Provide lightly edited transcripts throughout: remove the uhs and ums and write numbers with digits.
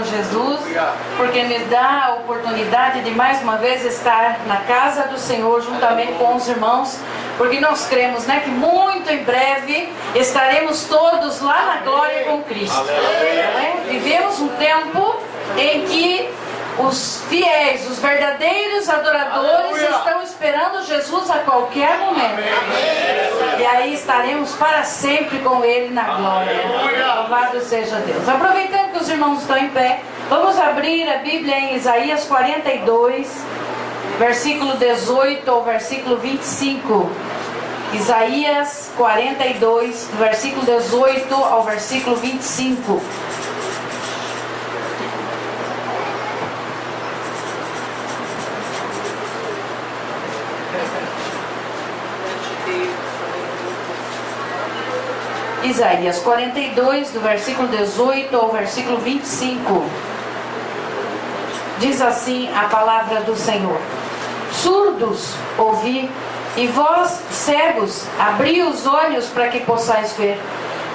Jesus, porque nos dá a oportunidade de mais uma vez estar na casa do Senhor juntamente com os irmãos, porque nós cremos, né, que muito em breve estaremos todos lá na glória com Cristo. Vivemos um tempo em que os fiéis, os verdadeiros adoradores estão esperando Jesus a qualquer momento. E aí estaremos para sempre com Ele na glória. Louvado seja Deus. Aproveitando que os irmãos estão em pé, vamos abrir a Bíblia em Isaías 42, versículo 18 ao versículo 25. Isaías 42, do versículo 18 ao versículo 25. Isaías 42, do versículo 18 ao versículo 25. Diz assim a palavra do Senhor: surdos, ouvi, e vós, cegos, abri os olhos para que possais ver.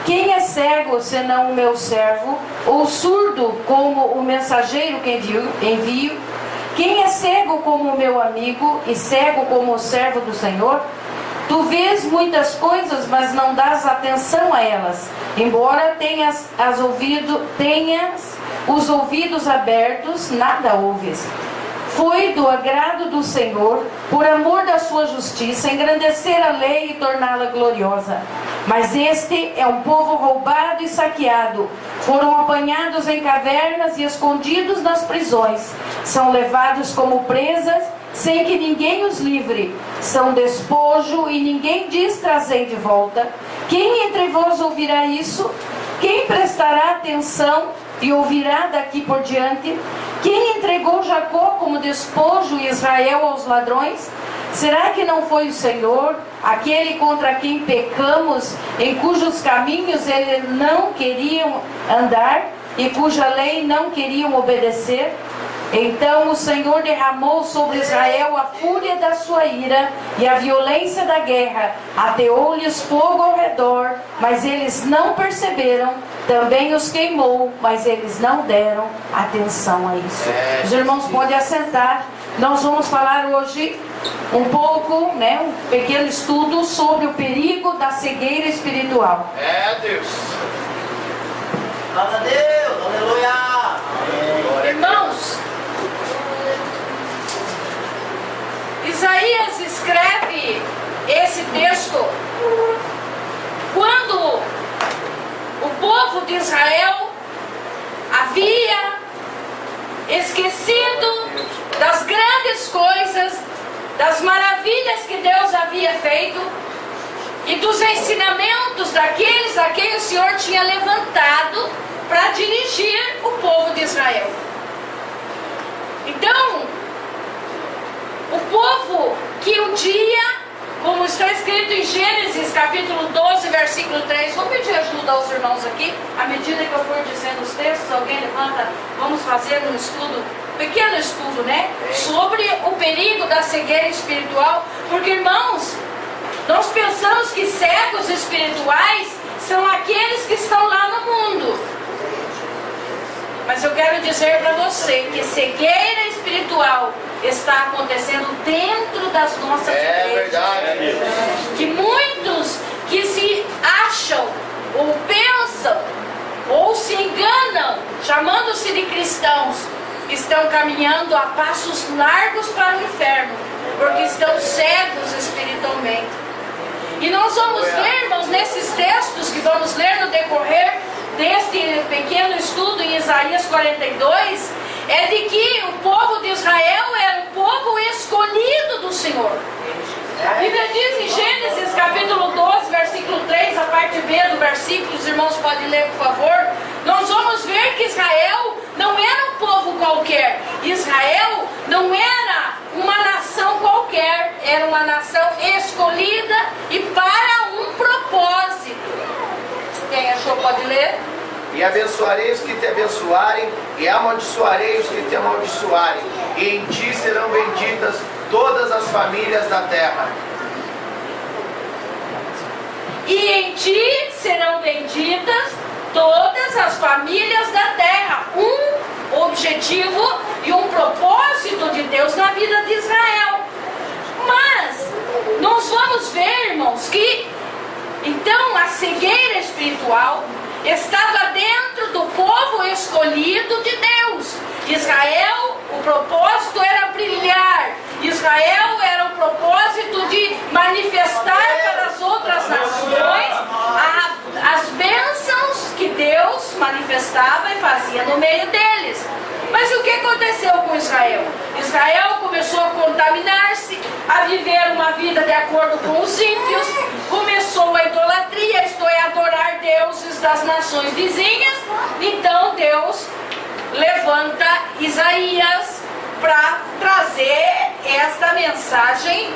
Quem é cego senão o meu servo, ou surdo como o mensageiro que envio? Quem é cego como o meu amigo, e cego como o servo do Senhor? Tu vês muitas coisas, mas não dás atenção a elas. Embora tenhas os ouvidos abertos, nada ouves. Foi do agrado do Senhor, por amor da sua justiça, engrandecer a lei e torná-la gloriosa. Mas este é um povo roubado e saqueado. Foram apanhados em cavernas e escondidos nas prisões. São levados como presas, sem que ninguém os livre. São despojo e ninguém diz trazei de volta. Quem entre vós ouvirá isso? Quem prestará atenção e ouvirá daqui por diante? Quem entregou Jacó como despojo e Israel aos ladrões? Será que não foi o Senhor, aquele contra quem pecamos, em cujos caminhos eles não queriam andar e cuja lei não queriam obedecer? Então o Senhor derramou sobre Israel a fúria da sua ira e a violência da guerra. Ateou-lhes fogo ao redor, mas eles não perceberam. Também os queimou, mas eles não deram atenção a isso. Os irmãos podem assentar. Nós vamos falar hoje um pouco, um pequeno estudo sobre o perigo da cegueira espiritual. Deus. Glória a Deus, aleluia. Irmãos, Isaías escreve esse texto quando o povo de Israel havia esquecido das grandes coisas, das maravilhas que Deus havia feito e dos ensinamentos daqueles a quem o Senhor tinha levantado para dirigir o povo de Israel. Então, o povo que um dia, como está escrito em Gênesis capítulo 12, versículo 3, vou pedir ajuda aos irmãos aqui, à medida que eu for dizendo os textos, alguém levanta, vamos fazer um estudo, pequeno estudo, sobre o perigo da cegueira espiritual, porque irmãos, nós pensamos que cegos espirituais são aqueles que estão lá no mundo. Mas eu quero dizer para você que cegueira espiritual está acontecendo dentro das nossas igrejas. Verdade. Que muitos que se acham, ou pensam, ou se enganam, chamando-se de cristãos, estão caminhando a passos largos para o inferno, porque estão cegos espiritualmente. E nós vamos ver, irmãos, nesses textos que vamos ler no decorrer deste pequeno estudo em Isaías 42, é de que o povo de Israel era um povo escolhido do Senhor. A Bíblia diz em Gênesis capítulo 12, versículo 3, a parte B do versículo, os irmãos podem ler por favor. Nós vamos ver que Israel não era um povo qualquer. Israel não era uma nação qualquer, era uma nação escolhida e para um propósito. Quem achou pode ler. E abençoarei os que te abençoarem, e amaldiçoarei os que te amaldiçoarem, e em ti serão benditas todas as famílias da terra. E em ti serão benditas todas as famílias da terra. Um objetivo e um propósito de Deus na vida de Israel. Mas nós vamos ver, irmãos, que então a cegueira espiritual estava dentro do povo escolhido de Deus. Israel, o propósito era brilhar. Israel era o propósito de manifestar para as outras nações as bênçãos que Deus manifestava e fazia no meio deles. Mas o que aconteceu com Israel? Israel começou a contaminar-se, a viver uma vida de acordo com os ímpios, começou a idolatria, isto é, adorar deuses das nações vizinhas. Então Deus levanta Isaías para trazer esta mensagem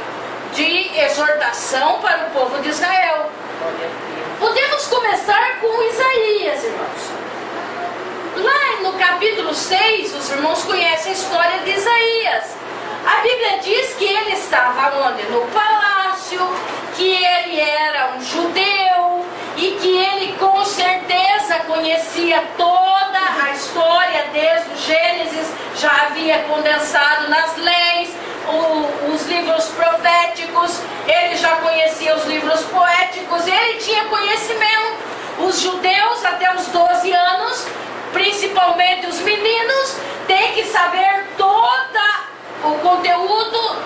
de exortação para o povo de Israel. Podemos começar com Isaías, irmãos. Lá no capítulo 6, os irmãos conhecem a história de Isaías. A Bíblia diz que ele estava onde? No palácio, que ele era um judeu e que ele com certeza conhecia toda a história desde o Gênesis, já havia condensado nas leis, os livros proféticos, ele já conhecia os livros poéticos, ele tinha conhecimento. Os judeus até os 12 anos, principalmente os meninos, têm que saber todo o conteúdo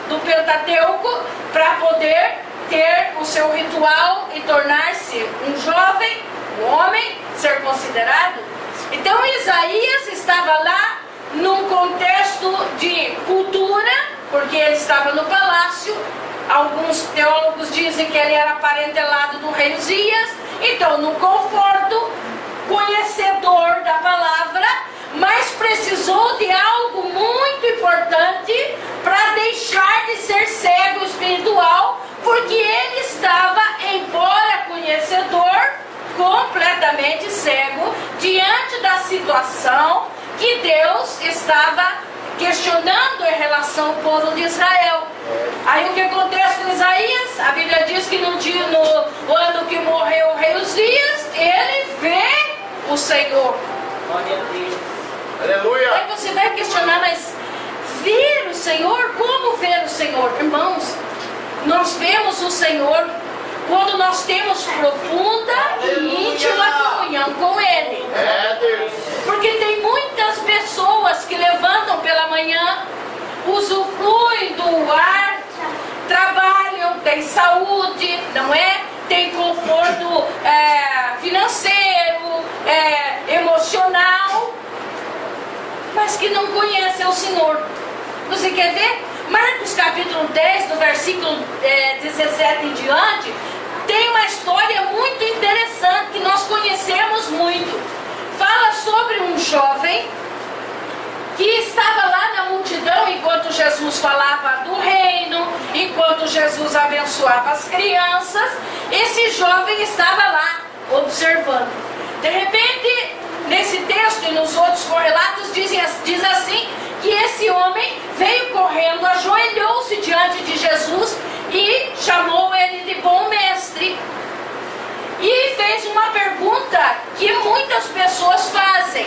do Pentateuco para poder ter o seu ritual e tornar-se um jovem, um homem, ser considerado. Então Isaías estava lá num contexto de cultura, porque ele estava no palácio. Alguns teólogos dizem que ele era parentelado do rei Uzias. Então, no conforto, conhecedor da palavra, mas precisou de algo muito importante para deixar de ser cego espiritual, porque ele estava, embora conhecedor, completamente cego diante da situação que Deus estava questionando em relação ao povo de Israel. Aí o que acontece com Isaías? A Bíblia diz que no ano que morreu o rei Uzias, ele vê o Senhor. Aleluia. Aí você vai questionar, mas ver o Senhor? Como ver o Senhor? Irmãos, nós vemos o Senhor quando nós temos profunda e íntima comunhão com Ele. Porque tem muitas pessoas que levantam pela manhã, usufruem do ar, trabalham, têm saúde, não é? Tem conforto financeiro, emocional, mas que não conhecem o Senhor. Você quer ver? Marcos capítulo 10, do versículo 17 em diante, tem uma história muito interessante que nós conhecemos muito. Fala sobre um jovem que estava lá na multidão enquanto Jesus falava do reino, enquanto Jesus abençoava as crianças. Esse jovem estava lá observando. De repente, nesse texto e nos outros correlatos diz assim, que esse homem veio correndo, ajoelhou-se diante de Jesus e chamou ele de bom mestre. E fez uma pergunta que muitas pessoas fazem: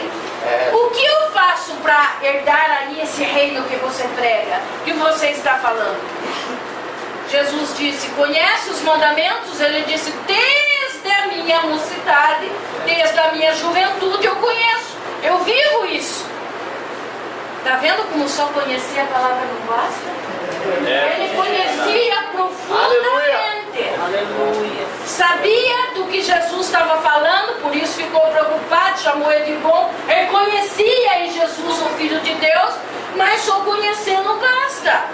o que eu faço para herdar aí esse reino que você prega, que você está falando? Jesus disse: conhece os mandamentos? Ele disse: desde a minha mocidade, desde a minha juventude eu conheço, eu vivo isso. Está vendo como só conhecer a palavra não basta? Ele conhecia profundamente. Aleluia. Sabia do que Jesus estava falando, por isso ficou preocupado, chamou ele de bom. Ele conhecia em Jesus o Filho de Deus, mas só conhecer não basta.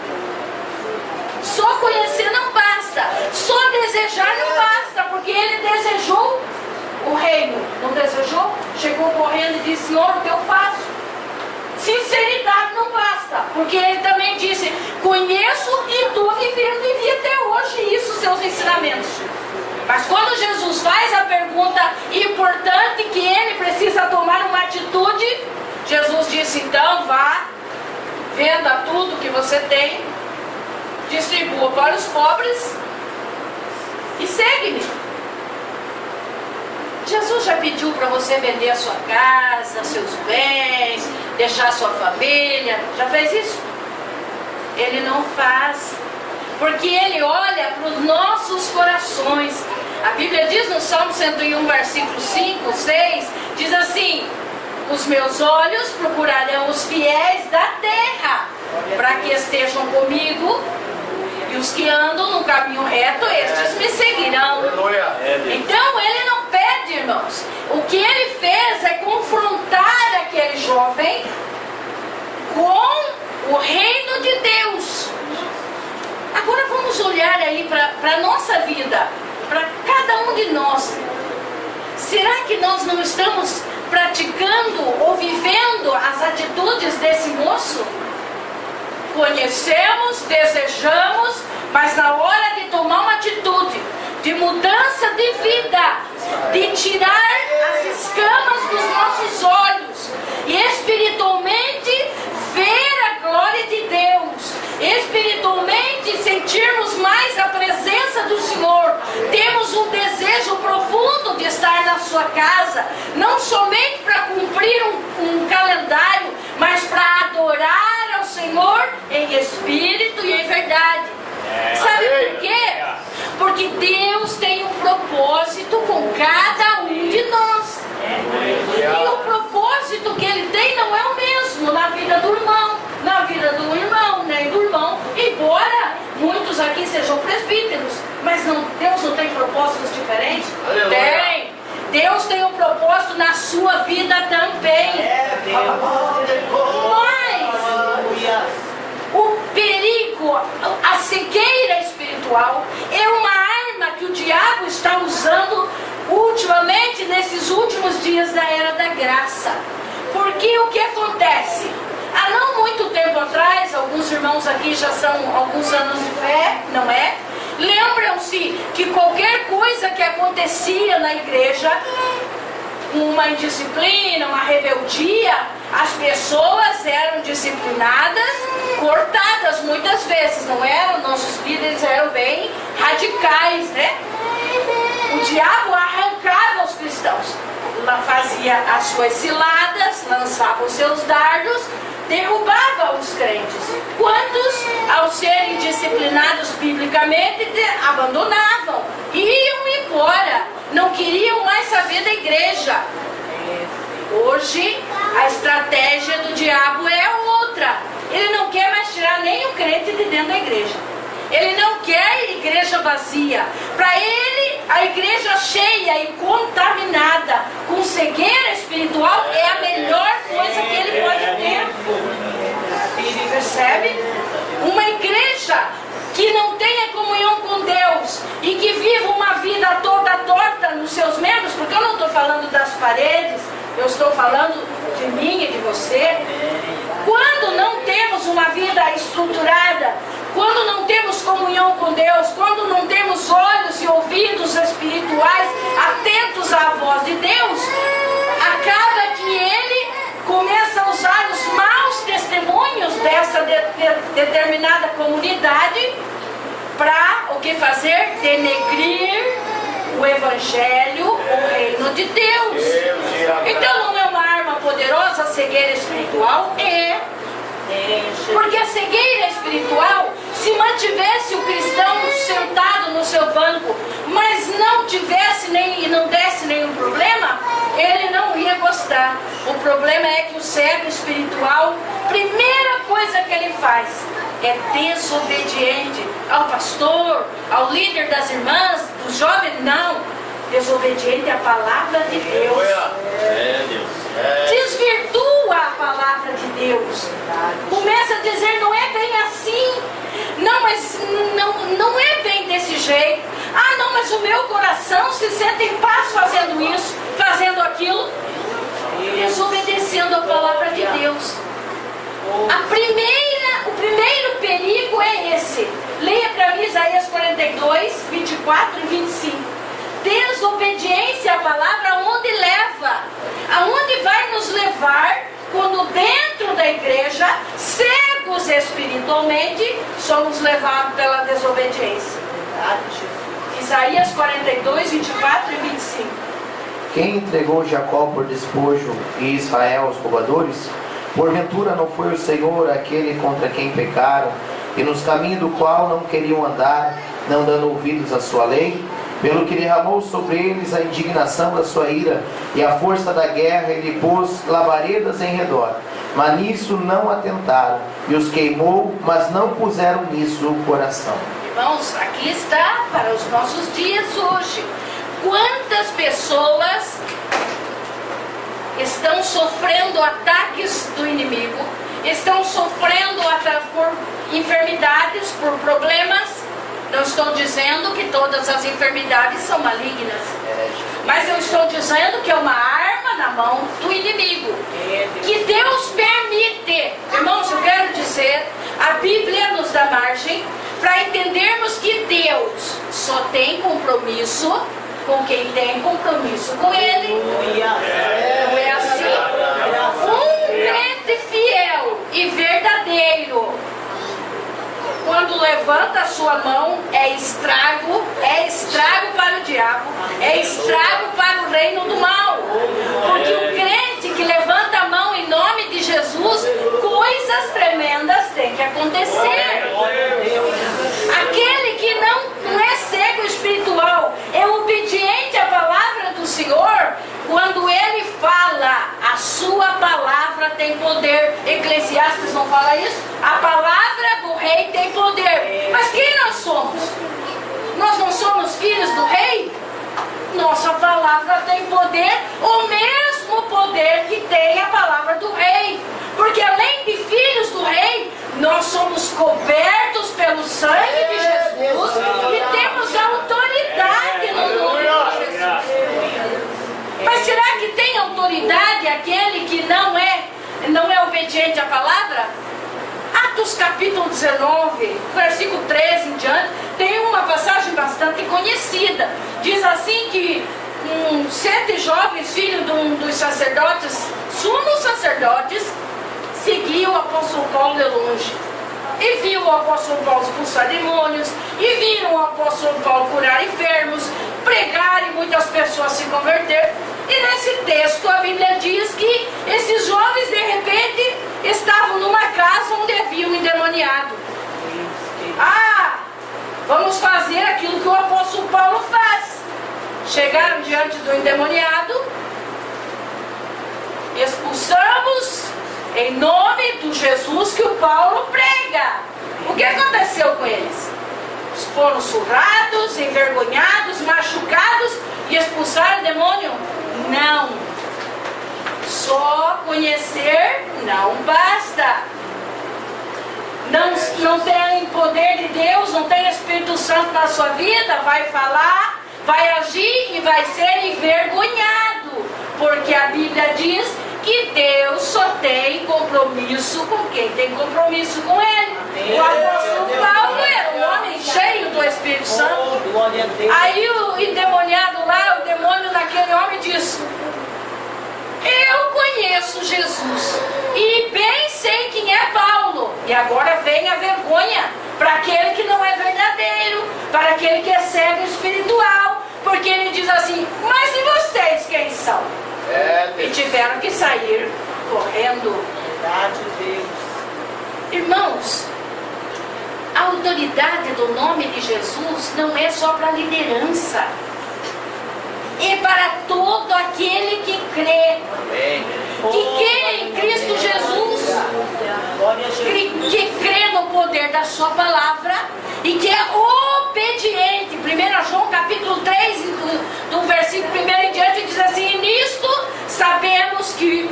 Só conhecer não basta. Só desejar não basta, porque ele desejou o reino. Não desejou? Chegou correndo e disse: Senhor, o que eu faço? Sinceridade não basta, porque ele também disse: conheço e estou vivendo e vi até hoje isso, seus ensinamentos. Mas quando Jesus faz a pergunta importante que ele precisa tomar uma atitude, Jesus disse: então vá, venda tudo que você tem, distribua para os pobres e segue-me. Jesus Deus já pediu para você vender a sua casa, seus bens, deixar a sua família? Já fez isso? Ele não faz, porque Ele olha para os nossos corações. A Bíblia diz no Salmo 101, versículo 5, 6, diz assim: os meus olhos procurarão os fiéis da terra, para que estejam comigo, e os que andam no caminho reto, estes me seguirão. Então Ele não pede, irmãos. O que Ele fez é confrontar aquele jovem com o reino de Deus. Agora vamos olhar aí para a nossa vida, para cada um de nós. Será que nós não estamos praticando ou vivendo as atitudes desse moço? Conhecemos, desejamos, mas na hora de tomar uma atitude de mudança de vida, de tirar as escamas dos nossos olhos e espiritualmente ver a glória de Deus, espiritualmente sentirmos mais a presença do Senhor, temos um desejo profundo de estar na sua casa, não somente para cumprir um calendário, mas para adorar ao Senhor em espírito e em verdade. Sabe por quê? Porque Deus tem um propósito com cada um de nós. E o propósito que Ele tem não é o mesmo na vida do irmão, nem do irmão, embora muitos aqui sejam presbíteros, mas Deus não tem propósitos diferentes? Aleluia. Tem. Deus tem um propósito na sua vida também. Mas o perigo, a cegueira espiritual é uma arma que o diabo está usando ultimamente, nesses últimos dias da era da graça. Porque o que acontece? Há não muito tempo atrás, alguns irmãos aqui já são alguns anos de fé, não é? Lembram-se que qualquer coisa que acontecia na igreja, uma indisciplina, uma rebeldia, as pessoas eram disciplinadas, cortadas muitas vezes, não eram? Nossos líderes eram bem radicais, né? O diabo arrancava os cristãos, fazia as suas ciladas, lançava os seus dardos, derrubava os crentes. Quantos, ao serem disciplinados biblicamente, abandonavam, iam embora, não queriam mais saber da igreja. Hoje a estratégia do diabo é outra. Ele não quer mais tirar nem o crente de dentro da igreja. Ele não quer igreja vazia. Para ele, a igreja cheia e contaminada com cegueira espiritual é a melhor coisa que ele pode ter. Percebe? Uma igreja que não tenha comunhão com Deus e que viva uma vida toda torta nos seus membros, porque eu não estou falando das paredes, eu estou falando de mim e de você. Quando não temos uma vida estruturada, quando não temos comunhão com Deus, quando não temos olhos e ouvidos espirituais atentos à voz de Deus, acaba que ele começa a usar os maus testemunhos dessa determinada comunidade para o que fazer? Denegrir o Evangelho, o reino de Deus. Então não é uma arma poderosa a cegueira espiritual? É. Porque a cegueira espiritual, se mantivesse o cristão sentado no seu banco, mas não tivesse e não desse nenhum problema, ele não ia gostar. O problema é que o cego espiritual, primeira coisa que ele faz é desobediente ao pastor, ao líder das irmãs, dos jovens, não. Desobediente à palavra de Deus. Desvirtua a palavra de Deus. Começa a dizer, não é bem assim. Não, mas não é bem desse jeito. Ah, não, mas o meu coração se sente em paz fazendo isso, fazendo aquilo. Desobedecendo a palavra de Deus. O primeiro perigo é esse. Leia para mim Isaías 42, 24 e 25. Desobediência à palavra aonde leva? Aonde vai nos levar quando dentro da igreja, cegos espiritualmente, somos levados pela desobediência? Isaías 42, 24 e 25. Quem entregou Jacó por despojo e Israel aos roubadores? Porventura não foi o Senhor aquele contra quem pecaram, e nos caminhos do qual não queriam andar, não dando ouvidos à sua lei? Pelo que derramou sobre eles a indignação da sua ira, e a força da guerra ele pôs labaredas em redor. Mas nisso não atentaram, e os queimou, mas não puseram nisso o coração. Irmãos, aqui está para os nossos dias hoje. Quantas pessoas estão sofrendo ataques do inimigo, estão sofrendo por enfermidades, por problemas. Não estou dizendo que todas as enfermidades são malignas, mas eu estou dizendo que é uma arma na mão do inimigo, que Deus permite. Irmãos, eu quero dizer, a Bíblia nos dá margem para entendermos que Deus só tem compromisso com quem tem compromisso com Ele. Não é assim? Um crente fiel e verdadeiro, quando levanta a sua mão, é estrago para o diabo, é estrago para o reino do mal. Porque o crente que levanta a mão em nome de Jesus, coisas tremendas têm que acontecer. Aquele que não é cego espiritual, é obediente à palavra do Senhor, quando ele fala, a sua palavra tem poder. Eclesiastes não fala isso? A palavra do rei tem poder. Mas quem nós somos? Nós não somos filhos do rei? Nossa palavra tem poder, o mesmo poder que tem a palavra do rei. Porque além de filhos do rei, nós somos cobertos pelo sangue de Jesus e temos autoridade no nome de Jesus. Mas será que tem autoridade aquele que não é obediente à palavra? Atos capítulo 19, versículo 13 em diante, tem uma passagem bastante conhecida. Diz assim que 7 jovens, filhos dos sacerdotes, sumos sacerdotes, seguiam o apóstolo Paulo de longe. E viu o apóstolo Paulo expulsar demônios, e viram o apóstolo Paulo curar enfermos, pregar e muitas pessoas se converter. E nesse texto a Bíblia diz que esses jovens de repente estavam numa casa onde havia um endemoniado. Vamos fazer aquilo que o apóstolo Paulo faz. Chegaram diante do endemoniado, expulsamos em nome do Jesus que o Paulo prega. O que aconteceu com eles? Foram surrados, envergonhados, machucados e expulsaram o demônio? Não. Só conhecer não basta. Não tem poder de Deus, não tem Espírito Santo na sua vida, vai falar, vai agir e vai ser envergonhado. Porque a Bíblia diz que Deus só tem compromisso com quem tem compromisso com Ele. O apóstolo Paulo era um homem cheio do Espírito Santo. Aí o endemoniado lá, o demônio naquele homem disse: eu conheço Jesus e bem sei quem é Paulo. E agora vem a vergonha para aquele que não é verdadeiro, para aquele que é cego espiritual. Porque ele diz assim: mas e vocês quem são? E tiveram que sair correndo. Irmãos, a autoridade do nome de Jesus não é só para a liderança, é para todo aquele que crê, que crê em Cristo Jesus, que crê no poder da sua palavra e que é obediente. 1 João capítulo 3, do versículo 1 em diante, diz assim: nisto sabemos que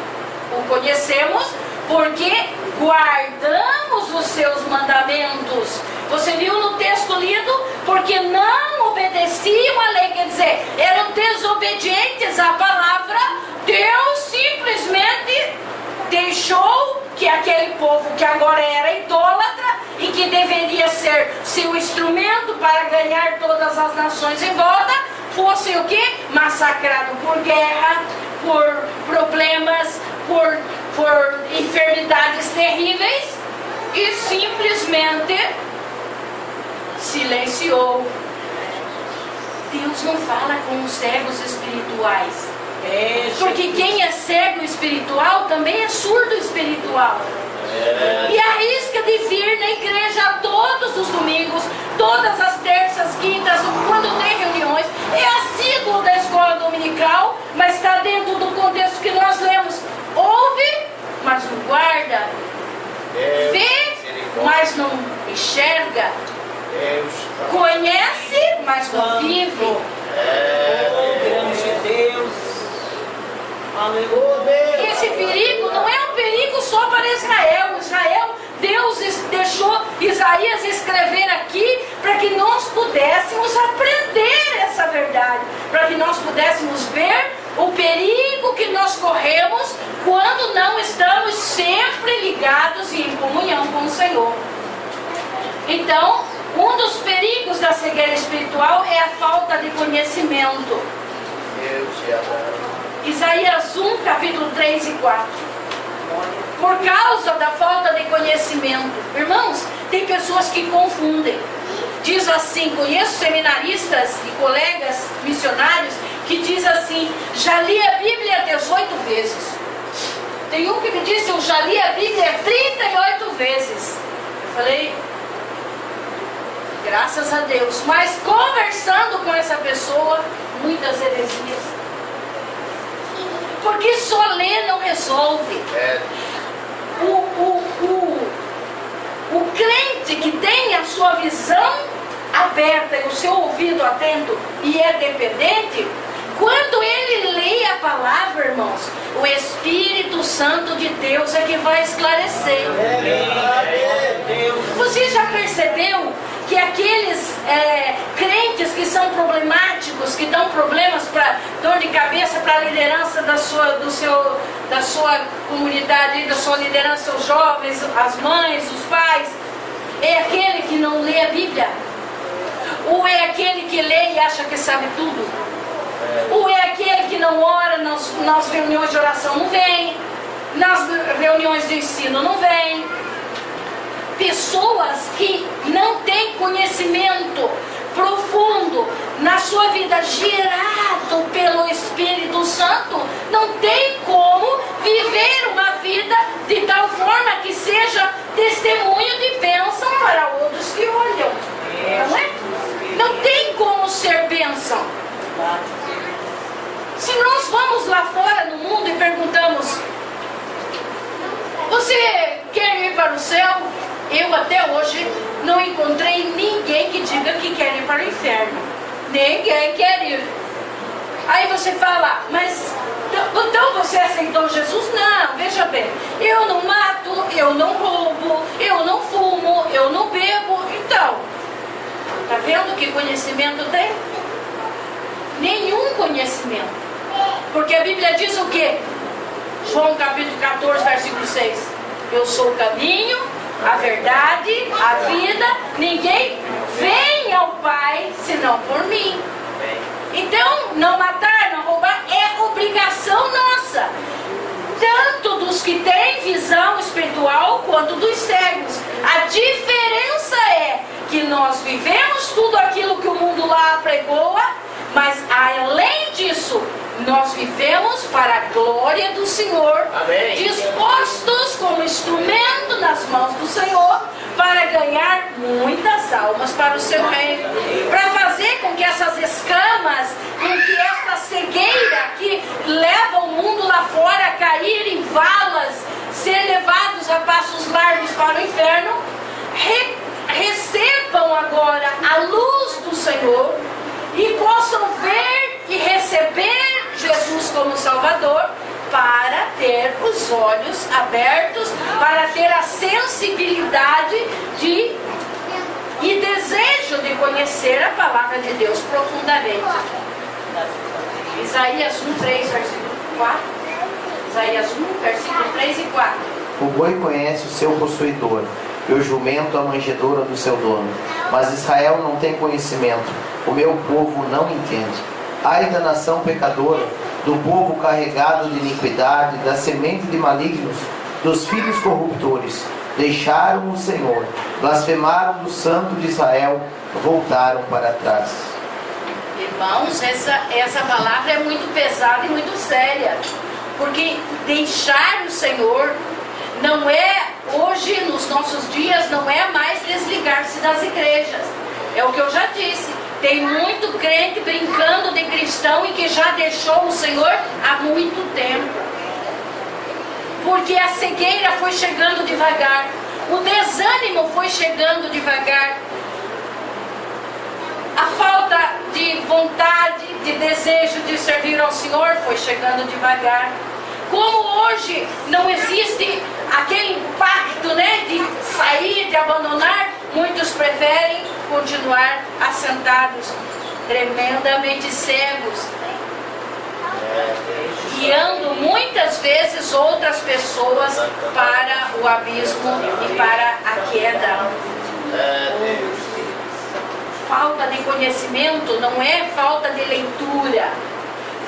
o conhecemos, porque guardamos os seus mandamentos. Você viu no texto lido? Porque não obedeciam à lei, quer dizer, eram desobedientes à palavra. Deus simplesmente deixou que aquele povo que agora era idólatra e que deveria ser seu instrumento para ganhar todas as nações em volta, fosse o quê? Massacrado por guerra, por problemas, por enfermidades terríveis, e simplesmente silenciou. Deus não fala com os cegos espirituais. Porque quem é cego espiritual também é surdo espiritual. E arrisca de vir na igreja todos os domingos, todas as terças, quintas, quando tem reuniões, é assíduo da escola dominical, mas está dentro do contexto que nós lemos. Ouve, mas não guarda. Vê, mas não enxerga. Conhece, mas não vive. Esse perigo não é um perigo só para Israel. Deus deixou Isaías escrever aqui para que nós pudéssemos aprender essa verdade, para que nós pudéssemos ver o perigo que nós corremos quando não estamos sempre ligados e em comunhão com o Senhor. Então, um dos perigos da cegueira espiritual é a falta de conhecimento. Isaías 1, capítulo 3 e 4. Por causa da falta de conhecimento. Irmãos, tem pessoas que confundem. Diz assim, conheço seminaristas e colegas missionários que diz assim: já li a Bíblia 18 vezes. Tem um que me disse: eu já li a Bíblia 38 vezes. Eu falei: graças a Deus. Mas conversando com essa pessoa, muitas heresias. Porque só ler não resolve. O crente que tem a sua visão aberta e o seu ouvido atento e é dependente, quando ele lê a palavra, irmãos, o Espírito Santo de Deus é que vai esclarecer. Você já percebeu que aqueles crentes que são problemáticos, que dão problemas para dor de cabeça para a liderança da sua comunidade, da sua liderança, os jovens, as mães, os pais, é aquele que não lê a Bíblia? Ou é aquele que lê e acha que sabe tudo? Ou é aquele que não ora nas reuniões de oração? Não vem. Nas reuniões de ensino? Não vem. Pessoas que não têm conhecimento profundo na sua vida, gerado pelo Espírito Santo, não tem como viver uma vida de tal forma que seja testemunho de bênção para outros que olham. Não é? Não tem como ser bênção. Se nós vamos lá fora no mundo e perguntamos: você quer ir para o céu? Eu até hoje não encontrei ninguém que diga que quer ir para o inferno. Ninguém quer ir. Aí você fala: mas então você aceitou Jesus? Não, veja bem, eu não mato, eu não roubo, eu não fumo, eu não bebo. Então, está vendo que conhecimento tem? Nenhum conhecimento. Porque a Bíblia diz o quê? João capítulo 14, versículo 6. Eu sou o caminho, a verdade, a vida. Ninguém vem ao Pai senão por mim. Então, não matar, não roubar é obrigação nossa. Tanto dos que têm visão espiritual quanto dos cegos. A diferença é que nós vivemos tudo aquilo que o mundo lá apregoa, mas além disso, nós vivemos para a glória do Senhor. Amém. Dispostos como instrumento nas mãos do Senhor para ganhar muitas almas para o seu reino, para fazer com que essas escamas, com que esta cegueira que leva o mundo lá fora a cair em valas, ser levados a passos largos para o inferno, recebam agora a luz do Senhor e possam ver e receber Jesus como Salvador, para ter os olhos abertos, para ter a sensibilidade e desejo de conhecer a palavra de Deus profundamente. Isaías 1, 3, versículo 4. Isaías 1, versículo 3 e 4. O boi conhece o seu possuidor, e o jumento a manjedoura do seu dono. Mas Israel não tem conhecimento, o meu povo não entende. Ai da nação pecadora, do povo carregado de iniquidade, da semente de malignos, dos filhos corruptores. Deixaram o Senhor, blasfemaram do Santo de Israel, voltaram para trás. irmãos, essa palavra é muito pesada e muito séria. Porque deixar o Senhor não é, hoje, nos nossos dias, não é mais desligar-se das igrejas. É o que eu já disse. Tem muito crente brincando de cristão e que já deixou o Senhor há muito tempo. Porque a cegueira foi chegando devagar. O desânimo foi chegando devagar. A falta de vontade, de desejo de servir ao Senhor foi chegando devagar. Como hoje não existe aquele impacto, né, de sair, de abandonar, muitos preferem continuar assentados, tremendamente cegos, guiando muitas vezes outras pessoas para o abismo e para a queda. Falta de conhecimento não é falta de leitura.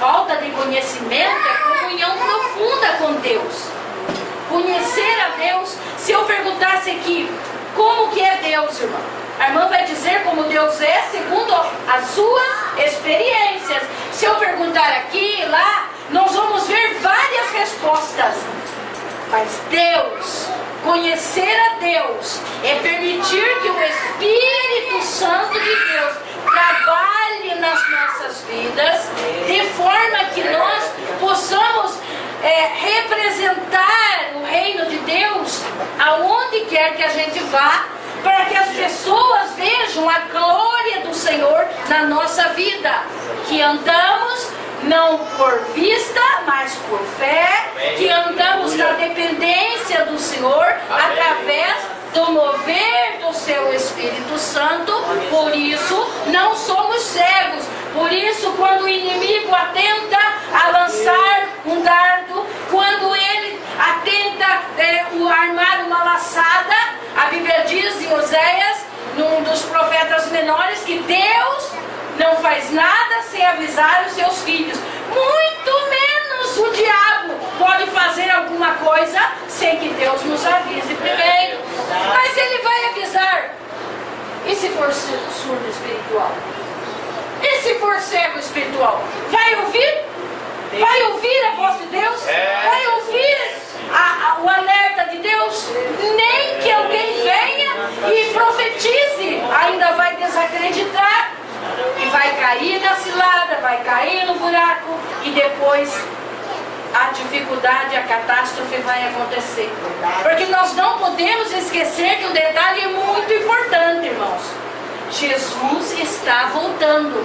Falta de conhecimento é comunhão profunda com Deus. Conhecer a Deus. Se eu perguntasse aqui, como que é Deus, irmão? A irmã vai dizer como Deus é segundo as suas experiências. Se eu perguntar aqui e lá, nós vamos ver várias respostas. Mas Deus, conhecer a Deus, é permitir que o Espírito Santo de Deus trabalhe nas nossas vidas, de forma que nós possamos representar o reino de Deus aonde quer que a gente vá, para que as pessoas vejam a glória do Senhor na nossa vida, que andamos não por vista, mas por fé, que andamos na dependência do Senhor, através do mover do seu Espírito Santo. Por isso não somos cegos. Por isso, quando o inimigo atenta a lançar um dardo, quando ele atenta armar uma laçada, a Bíblia diz em Oséias, num dos profetas menores, que Deus não faz nada sem avisar os seus filhos. Muito menos o diabo pode fazer alguma coisa sem que Deus nos avise primeiro. Mas ele vai avisar. E se for surdo espiritual? E se for cego espiritual? Vai ouvir? Vai ouvir a voz de Deus? Vai ouvir o alerta de Deus? Nem que alguém venha e profetize, ainda vai desacreditar. E vai cair na cilada, vai cair no buraco, e depois a dificuldade, a catástrofe vai acontecer. Porque nós não podemos esquecer de um detalhe muito importante, irmãos. Jesus está voltando.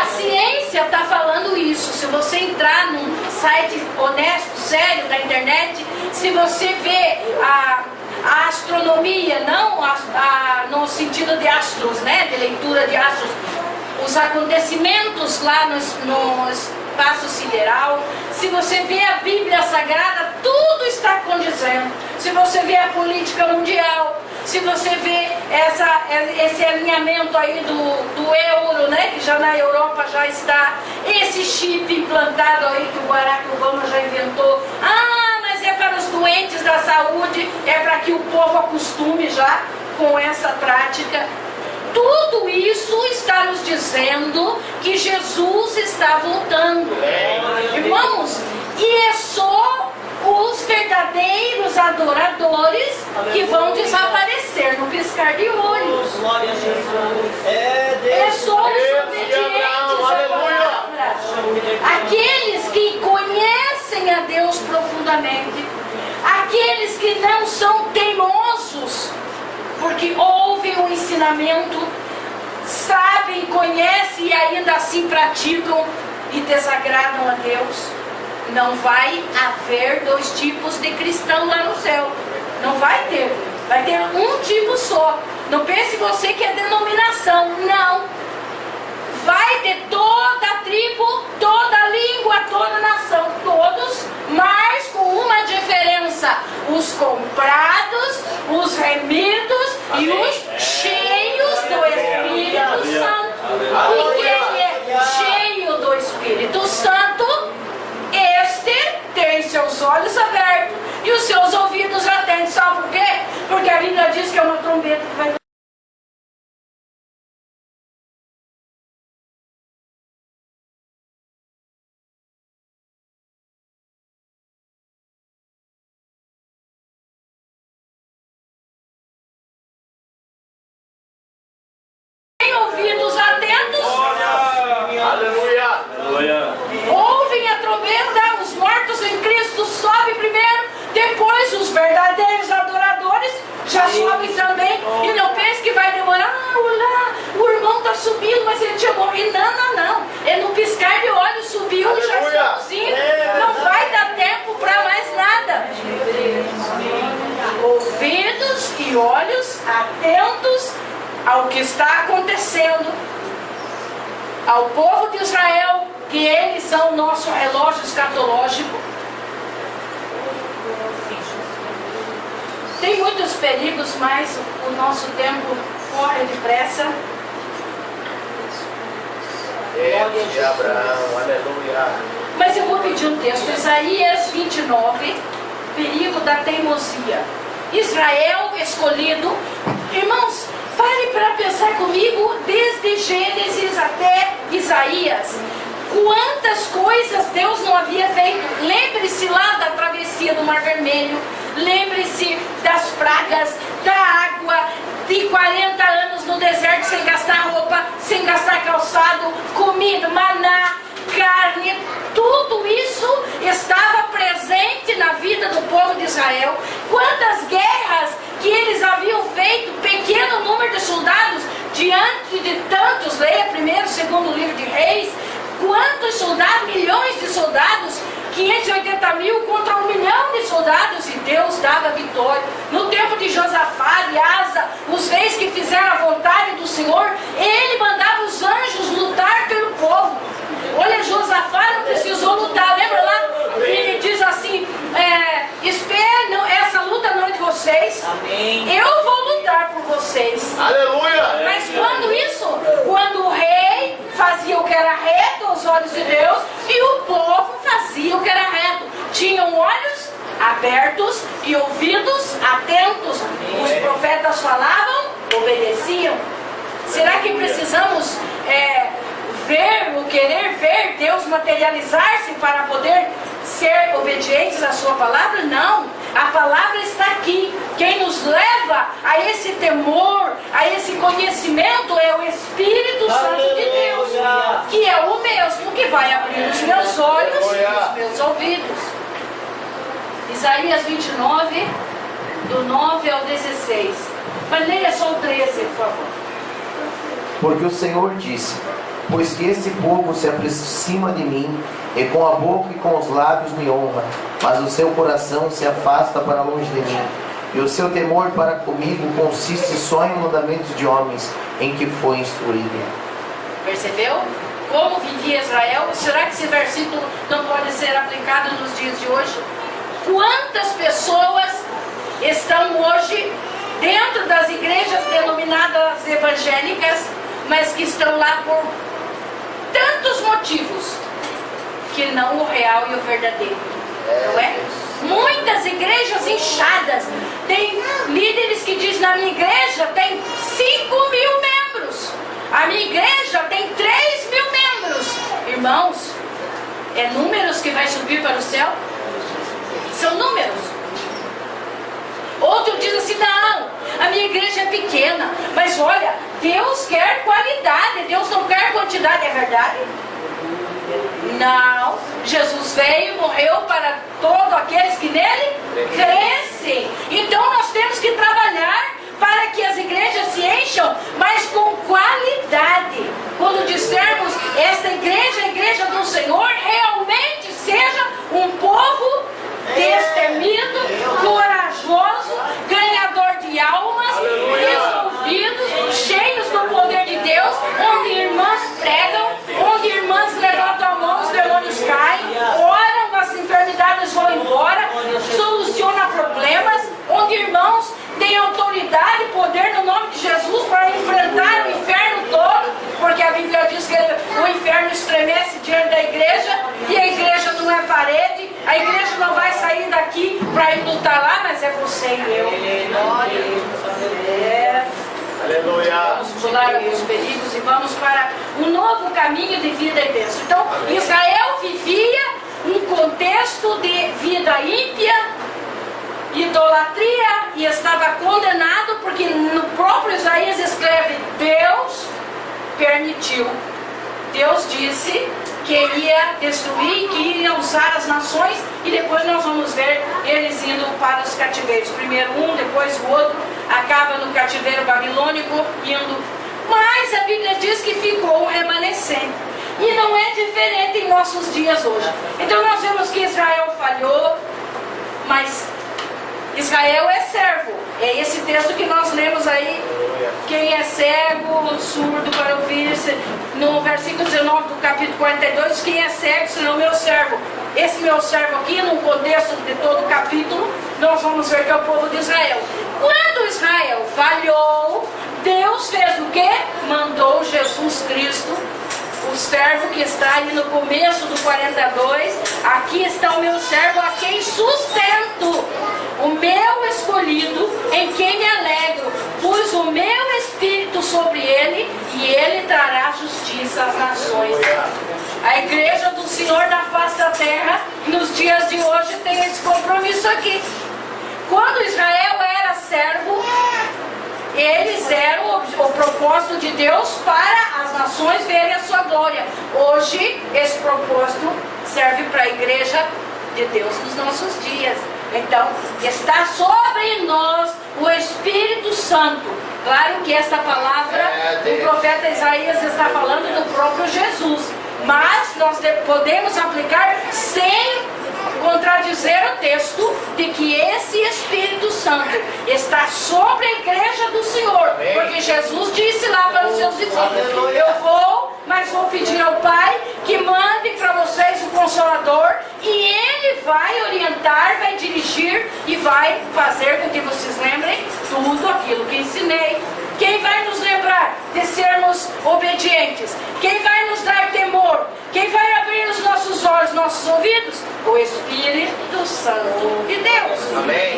A ciência está falando isso. Se você entrar num site honesto, sério, da internet, se você vê a astronomia, não no sentido de astros, né, de leitura de astros, os acontecimentos lá no espaço sideral, se você vê a Bíblia Sagrada, tudo está condizendo. Se você vê a política mundial, se você vê esse alinhamento aí do euro, né, que já na Europa já está, esse chip implantado aí que o Barack Obama já inventou, mas é para os doentes da saúde, é para que o povo acostume já com essa prática. Tudo isso está nos dizendo que Jesus está voltando. Irmãos, e é só os verdadeiros adoradores que vão desaparecer no piscar de olhos. É só os obedientes à palavra, aqueles que conhecem a Deus profundamente, aqueles que não são teimosos, porque ouvem o ensinamento, sabem, conhecem e ainda assim praticam e desagradam a Deus. Não vai haver dois tipos de cristão lá no céu. Não vai ter. Vai ter um tipo só. Não pense você que é denominação. Não. Vai ter toda a tribo, toda a língua, toda a nação. Todos, mas com uma diferença. Os comprados, os remidos e os cheios do Espírito Santo. E quem é cheio do Espírito Santo, este tem seus olhos abertos e os seus ouvidos atentos. Sabe por quê? Porque a Bíblia diz que é uma trombeta que vai já sobe também. E não pense que vai demorar. O irmão está subindo, mas ele tinha morrido. Não. É no piscar de olhos, subiu e já estamos indo. Não vai dar tempo para mais nada. Ouvidos e olhos atentos ao que está acontecendo. Ao povo de Israel, que eles são o nosso relógio escatológico. Tem muitos perigos, mas o nosso tempo corre depressa. De Abraão, aleluia. Mas eu vou pedir um texto, Isaías 29, perigo da teimosia. Israel escolhido. Irmãos, pare para pensar comigo, desde Gênesis até Isaías. Quantas coisas Deus não havia feito. Lembre-se lá da travessia do Mar Vermelho. Lembre-se das pragas, da água, de 40 anos no deserto sem gastar roupa, sem gastar calçado, comida, maná, carne. Tudo isso estava presente na vida do povo de Israel. Quantas guerras que eles haviam feito, pequeno número de soldados, diante de tantos, leia primeiro, segundo livro de Reis. Quantos soldados, milhões de soldados, 580 mil contra 1 milhão de soldados, e Deus dava vitória. No tempo de Josafá, de Asa, os reis que fizeram a vontade do Senhor, ele mandava os anjos lutar pelo povo. Olha, Josafá não precisou lutar, lembra lá? Ele diz assim, espere, não, essa luta não é de vocês. Amém. Eu vou lutar por vocês. Aleluia. Mas quando isso? Quando o rei fazia o que era reto aos olhos de Deus e o povo fazia o que era reto. Tinham olhos abertos e ouvidos atentos. Os profetas falavam, obedeciam. Será que precisamos ver, ou querer ver Deus materializar-se para poder ser obedientes à sua palavra? Não, a palavra está aqui. Quem nos leva a esse temor, a esse conhecimento é o Espírito Santo de Deus, que é o mesmo que vai abrir os meus olhos e os meus ouvidos. Isaías 29, do 9 ao 16. Mas leia só o 13, por favor. Porque o Senhor disse: pois que esse povo se aproxima de mim, e com a boca e com os lábios me honra, mas o seu coração se afasta para longe de mim, e o seu temor para comigo consiste só em mandamentos de homens, em que foi instruído. Percebeu? Como vivia Israel? Será que esse versículo não pode ser aplicado nos dias de hoje? Quantas pessoas estão hoje dentro das igrejas denominadas evangélicas, mas que estão lá por tantos motivos, que não o real e o verdadeiro, não é? Muitas igrejas inchadas. Tem líderes que dizem: na minha igreja tem 5 mil membros, a minha igreja tem 3 mil membros. Irmãos, é números que vai subir para o céu? São números. Outro diz assim: não, a minha igreja é pequena, mas olha, Deus quer qualidade, Deus não quer quantidade. É verdade? Não, Jesus veio e morreu para todos aqueles que nele crescem. Então nós temos que trabalhar para que as igrejas se encham, mas com qualidade. Quando dissermos esta igreja é a igreja do Senhor, realmente seja um povo destemido, corajoso, ganhador de almas, resolvidos, cheios do poder de Deus, onde irmãs pregam, onde irmãs levantam a mão, os demônios caem, oram, as enfermidades vão embora, soluciona problemas, onde irmãos têm autoridade e poder no nome de Jesus para enfrentar o inferno todo, porque a Bíblia diz que o inferno estremece diante da igreja, e a igreja não é parede, a igreja não vai sair daqui para ir lutar lá, mas é você e eu. Aleluia. Vamos pular alguns perigos e vamos para um novo caminho de vida e bênção. Então, Israel vivia um contexto de vida ímpia, idolatria, e estava condenado, porque no próprio Isaías escreve: Deus permitiu. Deus disse que ia destruir, que iria usar as nações, e depois nós vamos ver eles indo para os cativeiros. Primeiro um, depois o outro, acaba no cativeiro babilônico indo. Mas a Bíblia diz que ficou um remanescente. E não é diferente em nossos dias hoje. Então nós vemos que Israel falhou, mas Israel é servo. É esse texto que nós lemos aí. Quem é cego, surdo para ouvir, no versículo 19 do capítulo 42, quem é cego, senão meu servo. Esse meu servo aqui, no contexto de todo o capítulo, nós vamos ver que é o povo de Israel. Quando Israel falhou, Deus fez o quê? Mandou Jesus Cristo, o servo que está aí no começo do 42. Aqui está o meu servo, a quem sustento, o meu escolhido, em quem me alegro. Pus o meu Espírito sobre ele, e ele trará justiça às nações. A igreja do Senhor na face da terra, nos dias de hoje, tem esse compromisso aqui. Quando Israel era servo, eles eram o propósito de Deus para as nações verem a sua glória. Hoje, esse propósito serve para a igreja de Deus nos nossos dias. Então, está sobre nós o Espírito Santo. Claro que esta palavra do profeta Isaías está falando do próprio Jesus. Mas nós podemos aplicar sem contradizer o texto de que esse Espírito Santo está sobre a igreja do Senhor. Porque Jesus disse lá para os seus discípulos: eu vou, mas vou pedir ao Pai que mande para vocês o Consolador, e Ele vai orientar, vai dirigir e vai fazer com que vocês lembrem tudo aquilo que ensinei. Quem vai nos lembrar de sermos obedientes? Quem vai nos dar temor? Quem vai abrir os nossos olhos, nossos ouvidos? O Espírito Santo de Deus. Amém.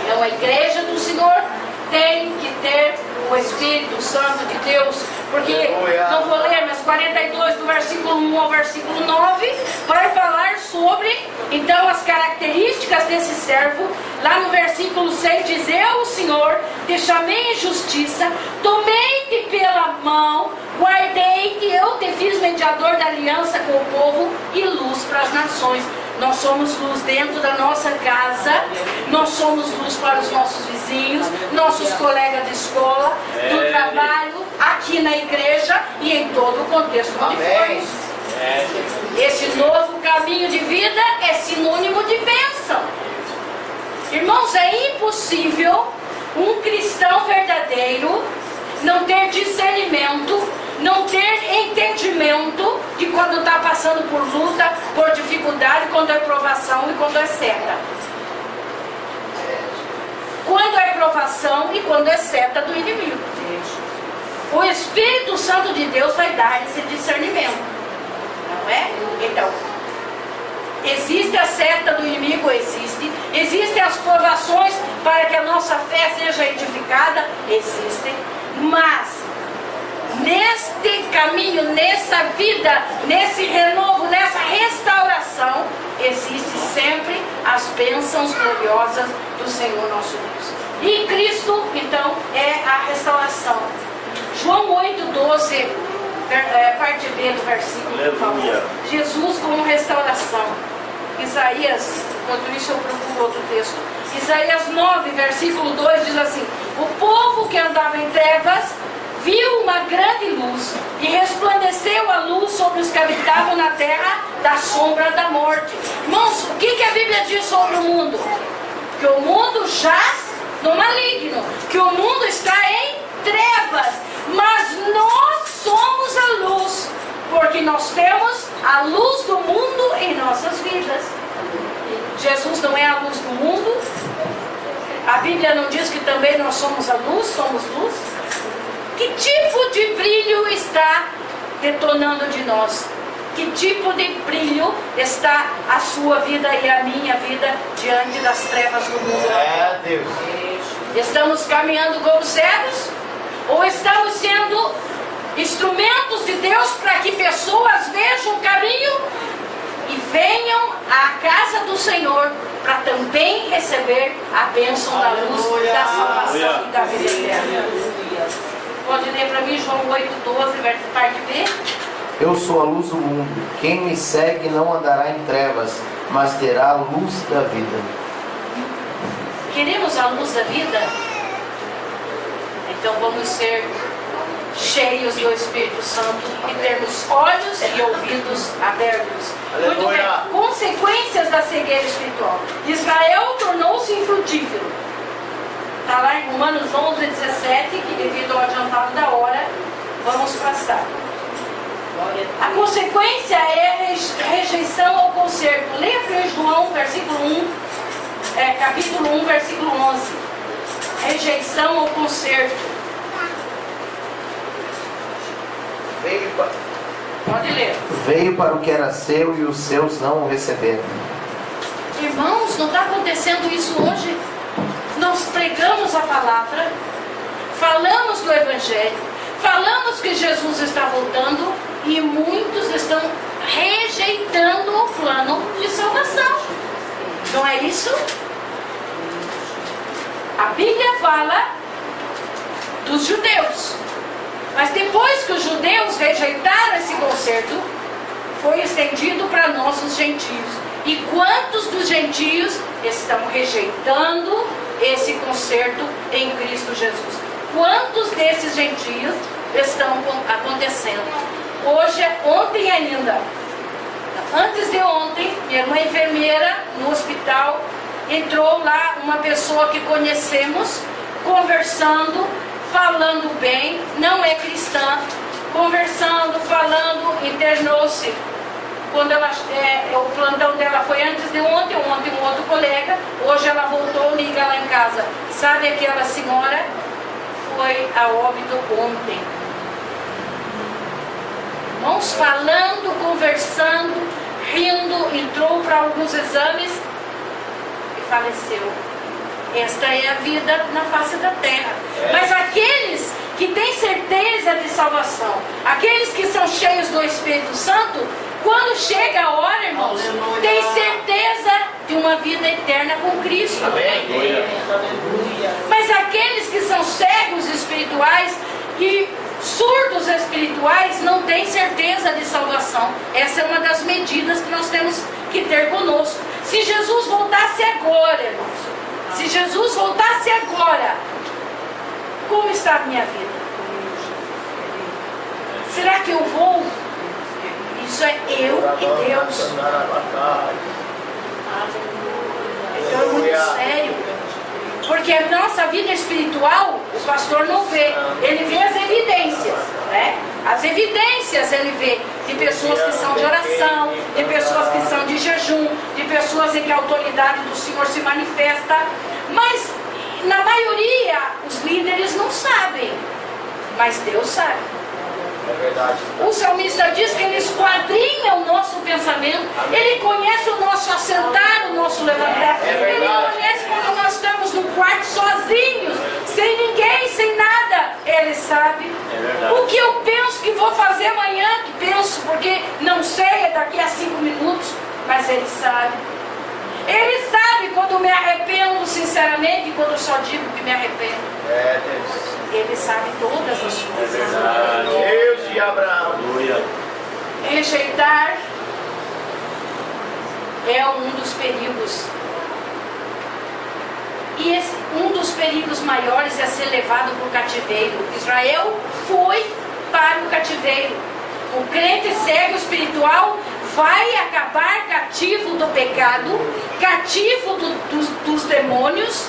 Então a igreja do Senhor tem que ter o Espírito Santo de Deus. Porque, não vou ler, mas 42 do versículo 1 ao versículo 9 vai falar sobre, então, as características desse servo. Lá no versículo 6 diz: eu, o Senhor, te chamei em justiça, tomei-te pela mão, guardei-te, eu te fiz mediador da aliança com o povo e luz para as nações. Nós somos luz dentro da nossa casa, nós somos luz para os nossos vizinhos, nossos colegas de escola, do trabalho, aqui na igreja e em todo o contexto onde formos. Esse novo caminho de vida é sinônimo de bênção. Irmãos, é impossível um cristão verdadeiro não ter discernimento, não ter entendimento de quando está passando por luta, por dificuldade, quando é provação e quando é seta. Quando é provação e quando é seta do inimigo. O Espírito Santo de Deus vai dar esse discernimento. Não é? Então, existe a seta do inimigo, existem as provações para que a nossa fé seja edificada, existem, mas neste caminho, nessa vida, nesse renovo, nessa restauração, existe sempre as bênçãos gloriosas do Senhor nosso Deus. E Cristo, então, é a restauração. João 8,12, parte B do versículo, por favor. Jesus como restauração. Isaías, enquanto isso eu procuro outro texto. Isaías 9, versículo 2 diz assim: o povo que andava em trevas viu uma grande luz, e resplandeceu a luz sobre os que habitavam na terra da sombra da morte. Irmãos, o que a Bíblia diz sobre o mundo? Que o mundo jaz no maligno, que o mundo está em trevas, mas nós somos a luz, porque nós temos a luz do mundo em nossas vidas. Jesus não é a luz do mundo? A Bíblia não diz que também nós somos a luz, somos luz? Que tipo de brilho está detonando de nós? Que tipo de brilho está a sua vida e a minha vida diante das trevas do mundo? Deus. Estamos caminhando como cegos? Ou estamos sendo instrumentos de Deus para que pessoas vejam o caminho e venham à casa do Senhor para também receber a bênção da luz, da salvação e da vida eterna? Pode ler para mim João 8,12, parte B? Eu sou a luz do mundo. Quem me segue não andará em trevas, mas terá a luz da vida. Queremos a luz da vida? Então vamos ser cheios do Espírito Santo e termos olhos e ouvidos abertos. Muito bem. Consequências da cegueira espiritual. Israel tornou-se infrutífero. Está lá em Romanos 11:17, que devido ao adiantado da hora, vamos passar. A consequência é a rejeição ao conserto. Leia 1 João, capítulo 1, versículo 11. Rejeição ao conserto. Pode ler. Veio para o que era seu e os seus não o receberam. Irmãos, não está acontecendo isso hoje? Nós pregamos a palavra, falamos do Evangelho, falamos que Jesus está voltando e muitos estão rejeitando o plano de salvação. Não é isso? A Bíblia fala dos judeus. Mas depois que os judeus rejeitaram esse conserto, foi estendido para nós os gentios. E quantos dos gentios estão rejeitando esse conserto em Cristo Jesus? Quantos desses gentios estão acontecendo? Hoje, ontem ainda, antes de ontem, minha irmã enfermeira no hospital, entrou lá uma pessoa que conhecemos, conversando, falando bem, não é cristã, conversando, falando, internou-se. Quando o plantão dela foi antes de ontem um outro colega, hoje ela voltou, liga lá em casa. Sabe aquela senhora? Foi a óbito ontem. Irmãos, falando, conversando, rindo, entrou para alguns exames e faleceu. Esta é a vida na face da terra. Mas aqueles que têm certeza de salvação, aqueles que são cheios do Espírito Santo, quando chega a hora, irmãos, tem certeza de uma vida eterna com Cristo. Amém. Mas aqueles que são cegos espirituais e surdos espirituais não têm certeza de salvação. Essa é uma das medidas que nós temos que ter conosco. Se Jesus voltasse agora, irmãos, se Jesus voltasse agora, como está a minha vida? Será que eu vou? Isso é eu e Deus. Então é muito sério. Porque a nossa vida espiritual, o pastor não vê. Ele vê as evidências, né? As evidências ele vê de pessoas que são de oração, de pessoas que são de jejum, de pessoas em que a autoridade do Senhor se manifesta. Mas na maioria os líderes não sabem, mas Deus sabe. É verdade. O salmista diz que ele esquadrinha o nosso pensamento. Ele conhece o nosso assentar, o nosso levantar. Ele conhece quando nós estamos no quarto sozinhos, sem ninguém, sem nada. Ele sabe. O que eu penso que vou fazer amanhã, que penso porque não sei, é daqui a 5 minutos, mas ele sabe. Ele sabe quando me arrependo sinceramente e quando eu só digo que me arrependo. É Deus. Ele sabe todas as coisas. Deus de Abraão. Rejeitar é um dos perigos. E um dos perigos maiores é ser levado para o cativeiro. Israel foi para o cativeiro. O crente cego espiritual vai acabar cativo do pecado, cativo dos demônios,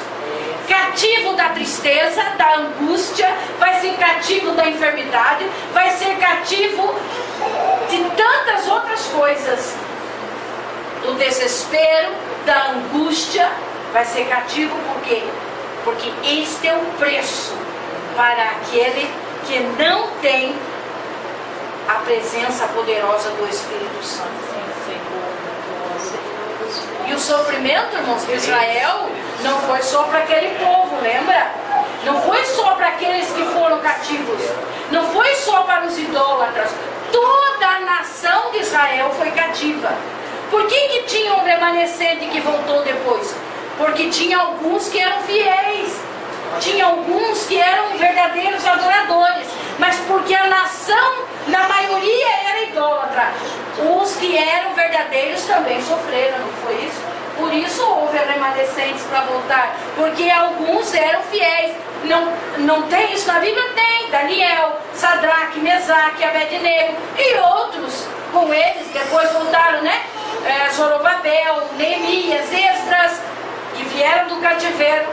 cativo da tristeza, da angústia, vai ser cativo da enfermidade, vai ser cativo de tantas outras coisas, do desespero, da angústia, vai ser cativo por quê? Porque este é o preço para aquele que não tem a presença poderosa do Espírito Santo. E o sofrimento, irmãos, de Israel não foi só para aquele povo, lembra? Não foi só para aqueles que foram cativos. Não foi só para os idólatras. Toda a nação de Israel foi cativa. Por que tinha um remanescente que voltou depois? Porque tinha alguns que eram fiéis. Tinha alguns que eram verdadeiros adoradores. Mas porque a nação na maioria era idólatra. Os que eram verdadeiros também sofreram, não foi isso? Por isso houve remanescentes para voltar, porque alguns eram fiéis. Não tem isso na Bíblia? Tem. Daniel, Sadraque, Mesaque, Abednego e outros com eles, depois voltaram, né? Zorobabel, Neemias, Esdras, que vieram do cativeiro,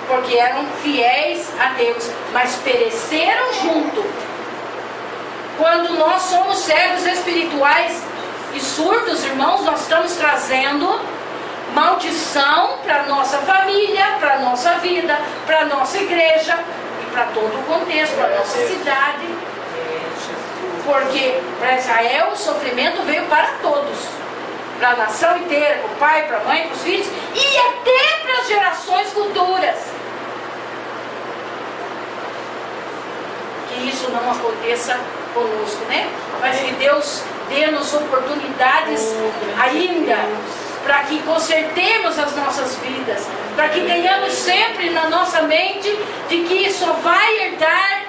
porque eram fiéis a Deus, mas pereceram junto. Quando nós somos cegos espirituais e surdos, irmãos, nós estamos trazendo maldição para a nossa família, para a nossa vida, para a nossa igreja e para todo o contexto, para a nossa cidade. Porque para Israel o sofrimento veio para todos, para a nação inteira, para o pai, para a mãe, para os filhos e até para as gerações futuras. Que isso não aconteça conosco, né? Mas que Deus dê-nos oportunidades ainda para que consertemos as nossas vidas, para que tenhamos sempre na nossa mente de que só vai herdar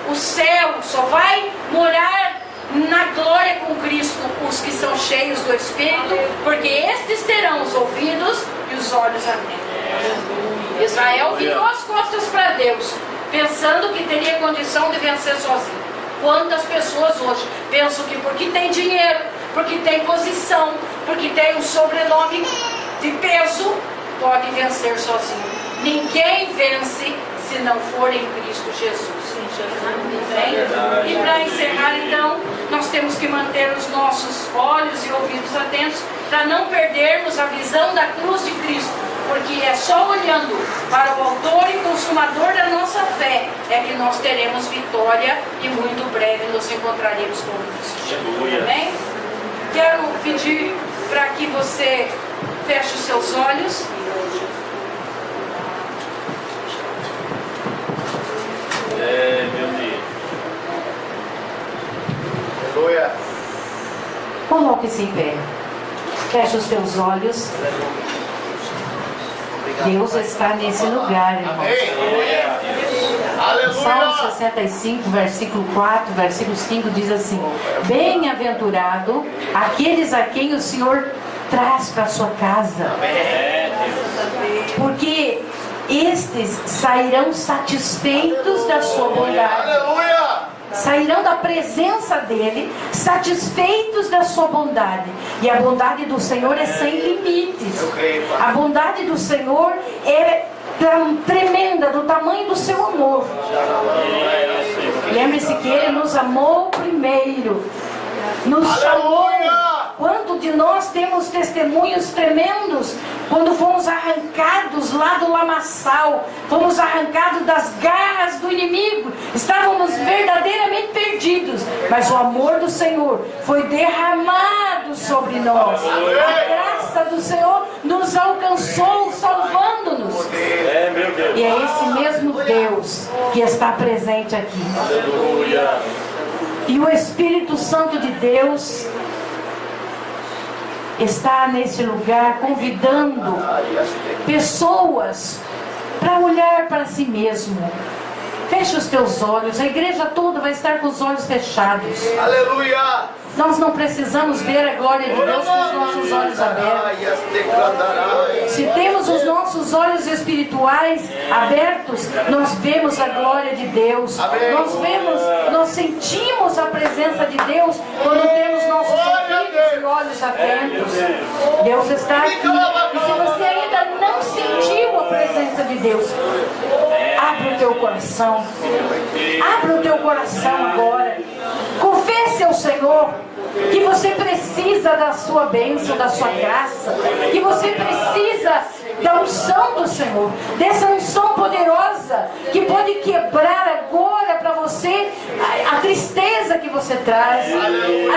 o céu, só vai morar na glória com Cristo os que são cheios do Espírito, porque estes terão os ouvidos e os olhos a ver. Israel virou as costas para Deus, pensando que teria condição de vencer sozinho. Quantas pessoas hoje pensam que porque tem dinheiro, porque tem posição, porque tem um sobrenome de peso, pode vencer sozinho. Ninguém vence se não for em Cristo Jesus. E para encerrar, então, nós temos que manter os nossos olhos e ouvidos atentos para não perdermos a visão da cruz de Cristo, porque é só olhando para o autor e consumador da nossa fé é que nós teremos vitória e muito breve nos encontraremos com Cristo. Amém? Quero pedir para que você feche os seus olhos. Meu Deus. Aleluia. Coloque-se em pé. Feche os teus olhos. Deus está nesse lugar, irmão. Salmo 65, versículo 4, versículo 5 diz assim: bem-aventurado aqueles a quem o Senhor traz para a sua casa, porque estes sairão satisfeitos da sua bondade. Sairão da presença dele, satisfeitos da sua bondade. E a bondade do Senhor é sem limites. A bondade do Senhor é tremenda, do tamanho do seu amor. Lembre-se que ele nos amou primeiro, nos chamou. Quanto de nós temos testemunhos tremendos quando fomos arrancados lá do lamaçal, fomos arrancados das garras do inimigo, estávamos verdadeiramente perdidos, mas o amor do Senhor foi derramado sobre nós. A graça do Senhor nos alcançou, salvando-nos. E é esse mesmo Deus que está presente aqui. E o Espírito Santo de Deus está nesse lugar convidando pessoas para olhar para si mesmo. Feche os teus olhos. A igreja toda vai estar com os olhos fechados. Aleluia. Nós não precisamos ver a glória de Deus com os nossos olhos abertos. Se temos os nossos olhos espirituais abertos, nós vemos a glória de Deus. Nós sentimos a presença de Deus quando temos nossos ouvidos e olhos abertos. Deus está aqui. E se você ainda não sentiu a presença de Deus, abre o teu coração. Abre o teu coração agora. Confesse ao Senhor que você precisa da sua bênção, da sua graça, que você precisa da unção do Senhor, dessa unção poderosa que pode quebrar agora para você a tristeza que você traz, a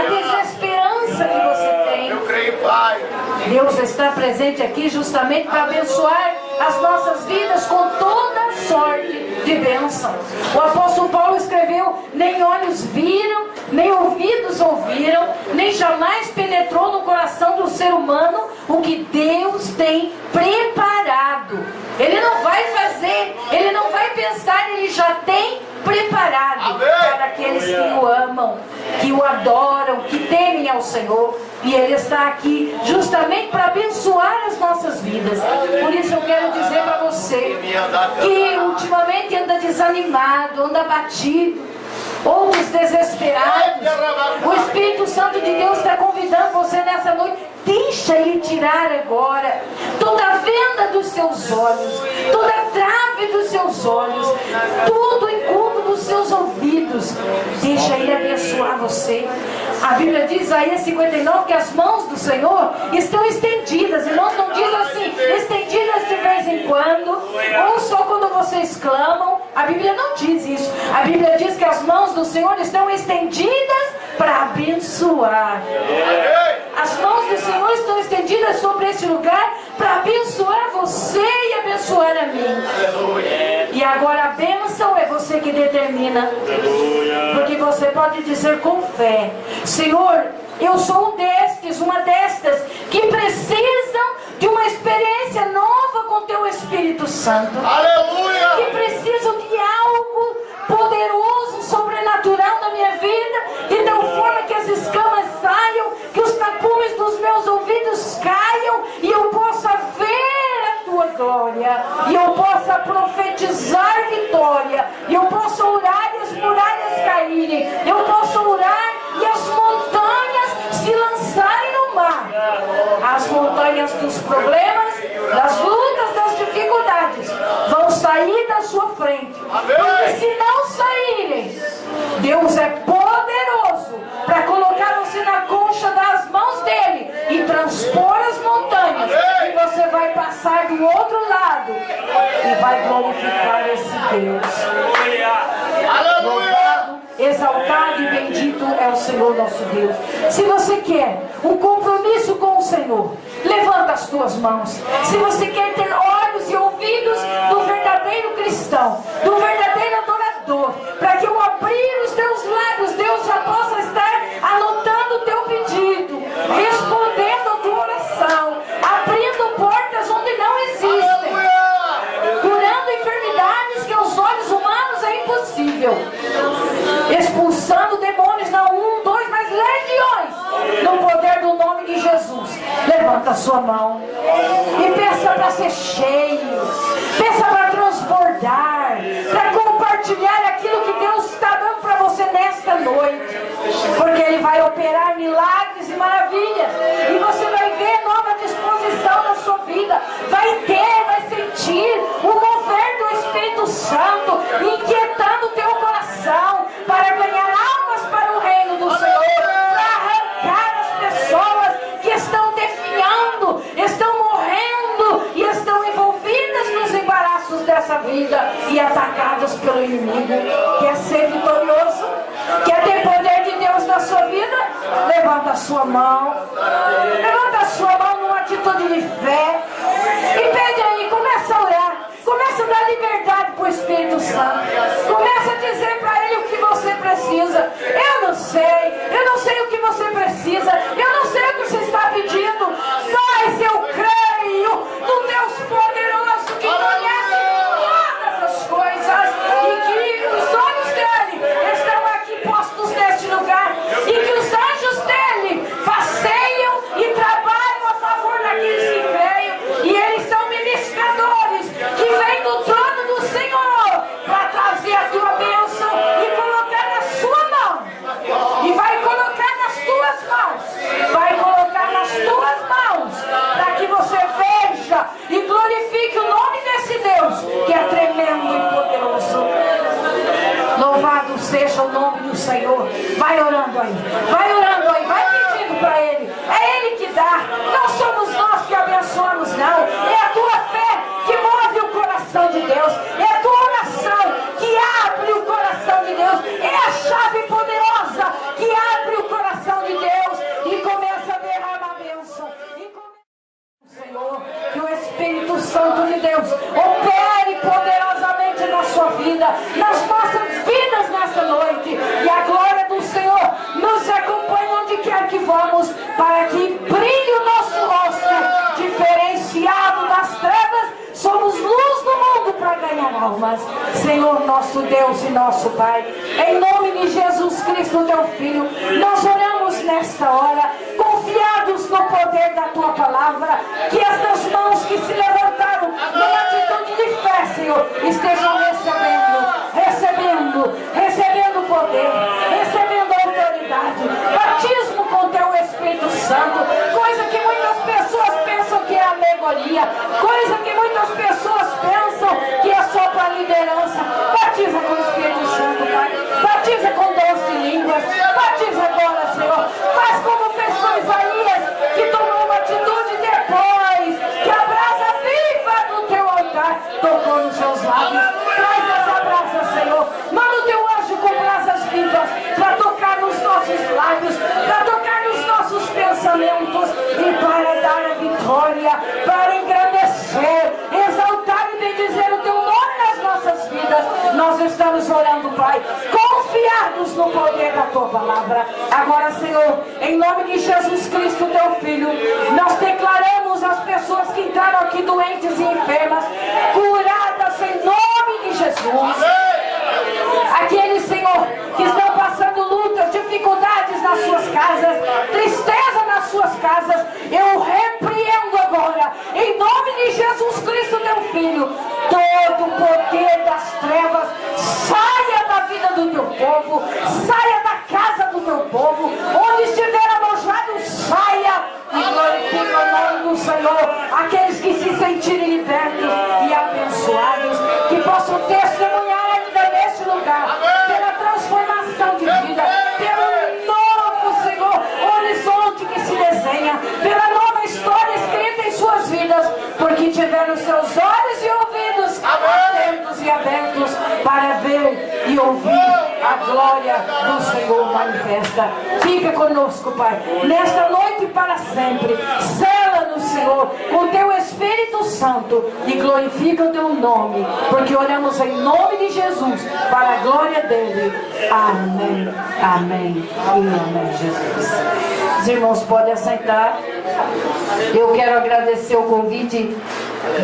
desesperança que você tem. Eu creio, Pai. Deus está presente aqui justamente para abençoar as nossas vidas com toda sorte de bênção. O apóstolo Paulo escreveu: nem olhos viram, nem ouvidos ouviram, nem jamais penetrou no coração do ser humano o que Deus tem preparado. Ele não vai fazer, Ele não vai pensar, Ele já tem preparado para aqueles que o amam, que o adoram, que temem ao Senhor. E Ele está aqui justamente para abençoar as nossas vidas. Por isso eu quero dizer para você que ultimamente anda desanimado, anda abatido, outros desesperados. O Espírito Santo de Deus está convidando você nessa noite. Deixa Ele tirar agora toda a venda dos seus olhos, toda a trave dos seus olhos, todo o incômodo dos seus ouvidos. Deixa Ele abençoar você. A Bíblia diz, Isaías 59, que as mãos do Senhor estão estendidas. Irmãos, não diz assim, estendidas de vez em quando, ou só quando vocês clamam. A Bíblia não diz isso. A Bíblia diz que as mãos do Senhor estão estendidas para abençoar. As mãos do Senhor estão estendidas sobre esse lugar para abençoar você e abençoar a mim. E agora a bênção é você que determina. Porque você pode dizer com fé: Senhor, eu sou um destes, uma destas que precisam de uma experiência nova com Teu Espírito Santo. Aleluia! Que precisam de algo poderoso, sobrenatural na minha vida, de tal forma que as escamas saiam, que os tapumes dos meus ouvidos caiam e eu possa ver a Tua glória, e eu possa profetizar vitória, e eu possa orar e as muralhas caírem, eu possa orar e as montanhas se lançarem no mar. As montanhas dos problemas, das lutas, das dificuldades vão sair da sua frente. Porque se não saírem, Deus é poderoso para colocar você na concha das mãos dele e transpor as montanhas. E você vai passar do outro lado e vai glorificar esse Deus. Louvado, exaltado e bendito é o Senhor nosso Deus. Se você quer um compromisso com o Senhor, levanta as tuas mãos. Se você quer ter olhos e ouvidos do verdadeiro cristão, do verdadeiro adorador, para que ao abrir os teus lábios, Deus já possa estar anotando o teu pedido, respondendo a tua oração, abrindo portas onde não existem, curando enfermidades que aos olhos humanos é impossível, expulsando demônios, não um, dois, mas legiões, no poder do nome de Jesus. Levanta a sua mão e peça para ser cheio, peça para transbordar, para compartilhar aquilo que Deus está dando para você nesta noite, porque Ele vai operar milagres e maravilhas, e você vai ver nova disposição na sua vida, vai sentir o mover do Espírito Santo inquietando o teu coração para ganhar almas para o reino do Senhor, para arrancar as pessoas que estão definhando, estão morrendo e estão envolvidas nos embaraços dessa vida e atacadas pelo inimigo. Quer ser vitorioso? Quer ter poder de Deus na sua vida? Levanta a sua mão, levanta a sua mão numa atitude de fé e pede aí, começa a orar, começa a dar liberdade para o Espírito Santo, começa a dizer para Ele o que você precisa. Eu não sei o que você precisa, eu não sei o que você está pedindo, mas eu creio no Deus poderoso que conhece todas as coisas e que os olhos dele estão aqui postos neste lugar e que os anjos dele passeiam e trabalham a favor daqueles que creem, e eles são ministradores que vêm do trono do Senhor para trazer a tua bênção e colocar na sua mão, e vai colocar nas tuas mãos, vai colocar nas tuas mãos, para que você veja e glorifique o nome desse Deus que é tremendo e poderoso. Louvado seja o nome do Senhor. Vai orando aí, vai pedindo para Ele. É Ele que dá, não somos nós que abençoamos, não. É a tua fé que move o coração de Deus, é a tua oração que abre o coração de Deus, é a chave poderosa que abre o coração de Deus e começa a derramar a bênção. Senhor, que o Espírito Santo de Deus opere poderosamente na sua vida, nas nossas vidas nessa noite, e a glória do Senhor nos acompanhe onde quer que vamos, para que brilhe o nosso rosto diferenciado das trevas. Somos luz do mundo para ganhar almas. almas. Senhor, nosso Deus e nosso Pai, em nome de Jesus Cristo, teu Filho, nós oramos nesta hora, confiados no poder da tua palavra, que estas mãos que se levantaram numa atitude de fé, Senhor, estejam recebendo poder, recebendo autoridade, batismo com teu Espírito Santo, coisa que muitas pessoas pensam que é alegoria, coisa que muitas pessoas pensam que é só para liderança. Batiza com o Espírito Santo, Pai, batiza com dons de línguas, batiza agora, Senhor, faz como fez com Isaías, que tomou uma atitude depois, que a brasa viva do teu altar tocou nos seus lábios. Traz essa brasa, Senhor, manda o teu anjo com brasas vivas para tocar nos nossos lábios, para tocar nos nossos pensamentos e para dar a vitória, para engrandecer, exaltar e bendizer o teu nome nas nossas vidas. Nós estamos orando, Pai, confiados no poder da tua palavra. Agora, Senhor, em nome de Jesus Cristo, teu Filho, nós declaramos as pessoas que entraram aqui doentes e enfermas, curadas em nome de Jesus. Aqueles, Senhor, que estão passando lutas, dificuldades nas suas casas, tristeza nas suas casas, eu repreendo agora, em nome de Jesus Cristo, teu Filho, todo o poder das trevas saia da vida do teu povo, saia da casa do teu povo, onde estiver alojado, saia e glorifique o nome do Senhor. Aqueles que se sentirem libertos e abençoados, que possam testemunhar ainda neste lugar, pela transformação de vida, pelo novo, Senhor, horizonte que se desenha, pela nova história escrita em suas vidas, porque tiveram seus olhos e ouvidos atentos e abertos para ver e ouvir a glória do Senhor manifesta. Fica conosco, Pai, nesta noite e para sempre. Sela-nos, Senhor, com teu Espírito Santo e glorifica o teu nome, porque oramos em nome de Jesus, para a glória dele. Amém, amém e amém, Jesus. Os irmãos podem assentar. Eu quero agradecer o convite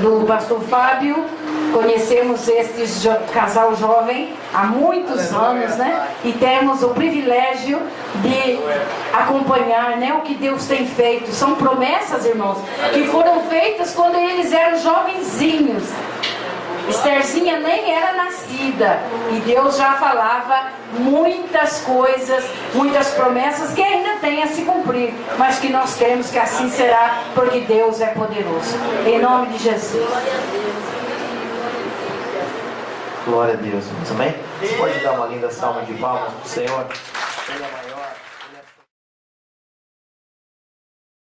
do pastor Fábio. Conhecemos este casal jovem há muitos anos, né? E temos o privilégio de acompanhar, né, o que Deus tem feito. São promessas, irmãos, que foram feitas quando eles eram jovenzinhos. Estherzinha nem era nascida e Deus já falava muitas coisas, muitas promessas que ainda tem a se cumprir, mas que nós cremos que assim será, porque Deus é poderoso. Em nome de Jesus. Glória a Deus, amém? Você pode dar uma linda salva de palmas para o Senhor? Ele é maior.